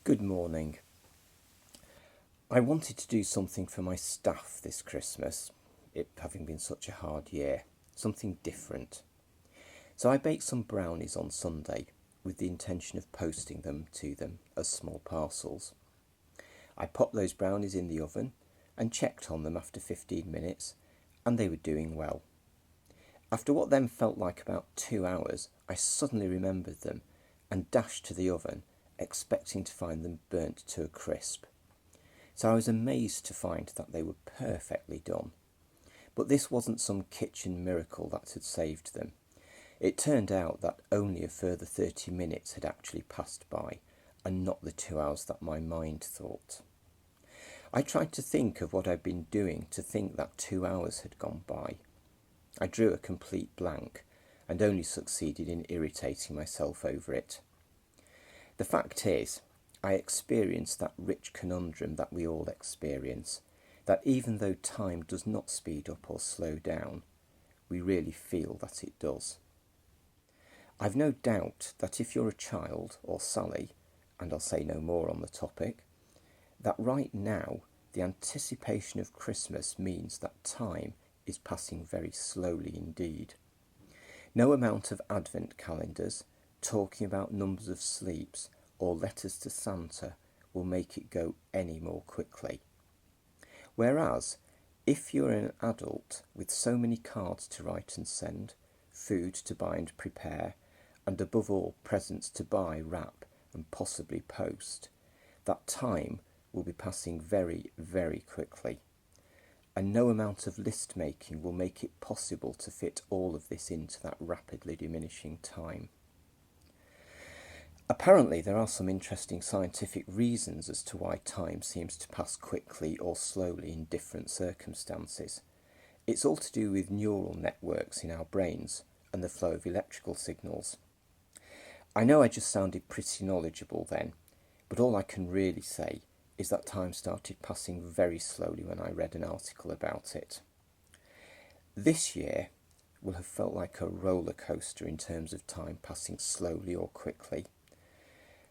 Good morning. I wanted to do something for my staff this Christmas, it having been such a hard year, something different. So I baked some brownies on Sunday with the intention of posting them to them as small parcels. I popped those brownies in the oven and checked on them after 15 minutes, and they were doing well. After what then felt like about 2 hours, I suddenly remembered them and dashed to the oven, expecting to find them burnt to a crisp. So I was amazed to find that they were perfectly done. But this wasn't some kitchen miracle that had saved them. It turned out that only a further 30 minutes had actually passed by, and not the 2 hours that my mind thought. I tried to think of what I'd been doing to think that 2 hours had gone by. I drew a complete blank, and only succeeded in irritating myself over it. The fact is, I experienced that rich conundrum that we all experience, that even though time does not speed up or slow down, we really feel that it does. I've no doubt that if you're a child, or Sally, and I'll say no more on the topic, that right now the anticipation of Christmas means that time is passing very slowly indeed. No amount of advent calendars, talking about numbers of sleeps, or letters to Santa will make it go any more quickly. Whereas, if you're an adult with so many cards to write and send, food to buy and prepare, and above all presents to buy, wrap and possibly post, that time will be passing very, very quickly. And no amount of list making will make it possible to fit all of this into that rapidly diminishing time. Apparently there are some interesting scientific reasons as to why time seems to pass quickly or slowly in different circumstances. It's all to do with neural networks in our brains and the flow of electrical signals. I know I just sounded pretty knowledgeable then, but all I can really say is that time started passing very slowly when I read an article about it. This year will have felt like a roller coaster in terms of time passing slowly or quickly.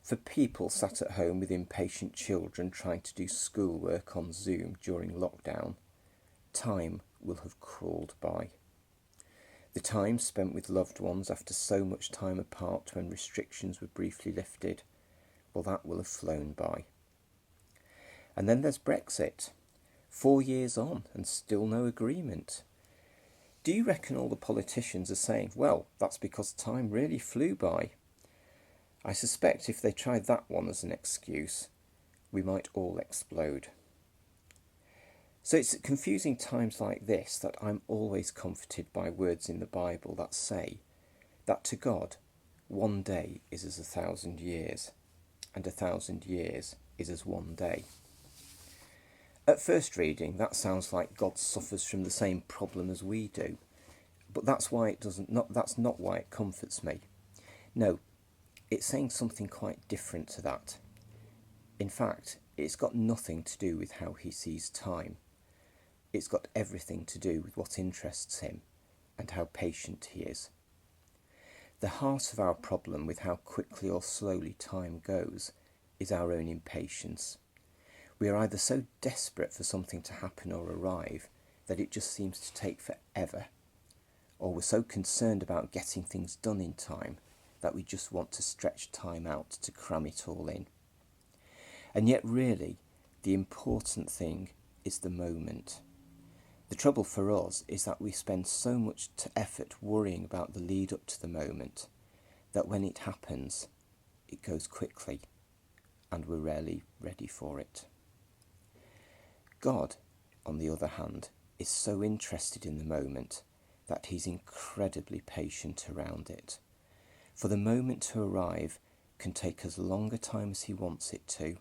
For people sat at home with impatient children trying to do schoolwork on Zoom during lockdown, time will have crawled by. The time spent with loved ones after so much time apart when restrictions were briefly lifted, well, that will have flown by. And then there's Brexit. 4 years on and still no agreement. Do you reckon all the politicians are saying, well, that's because time really flew by? I suspect if they tried that one as an excuse, we might all explode. So it's at confusing times like this that I'm always comforted by words in the Bible that say that to God, 1 day is as 1,000 years, and 1,000 years is as 1 day. At first reading, that sounds like God suffers from the same problem as we do, but that's not why it comforts me. No, it's saying something quite different to that. In fact, it's got nothing to do with how he sees time. It's got everything to do with what interests him and how patient he is. The heart of our problem with how quickly or slowly time goes is our own impatience. We are either so desperate for something to happen or arrive that it just seems to take forever, or we're so concerned about getting things done in time that we just want to stretch time out to cram it all in. And yet really, the important thing is the moment. The trouble for us is that we spend so much effort worrying about the lead up to the moment that when it happens, it goes quickly and we're rarely ready for it. God, on the other hand, is so interested in the moment that he's incredibly patient around it. For the moment to arrive can take as long a time as he wants it to,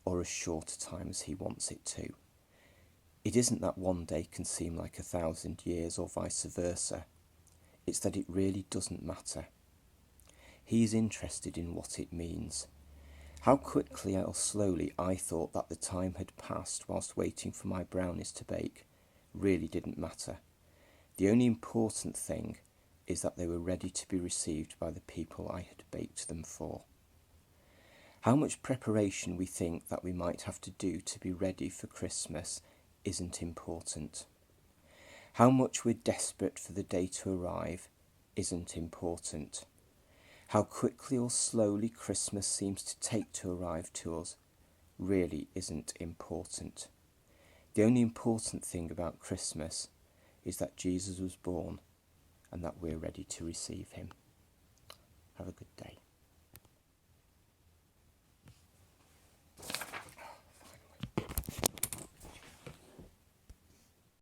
or as short a time as he wants it to. It isn't that 1 day can seem like 1,000 years or vice versa. It's that it really doesn't matter. He's interested in what it means. How quickly or slowly I thought that the time had passed whilst waiting for my brownies to bake really didn't matter. The only important thing is that they were ready to be received by the people I had baked them for. How much preparation we think that we might have to do to be ready for Christmas isn't important. How much we're desperate for the day to arrive isn't important. How quickly or slowly Christmas seems to take to arrive to us really isn't important. The only important thing about Christmas is that Jesus was born and that we're ready to receive him. Have a good day.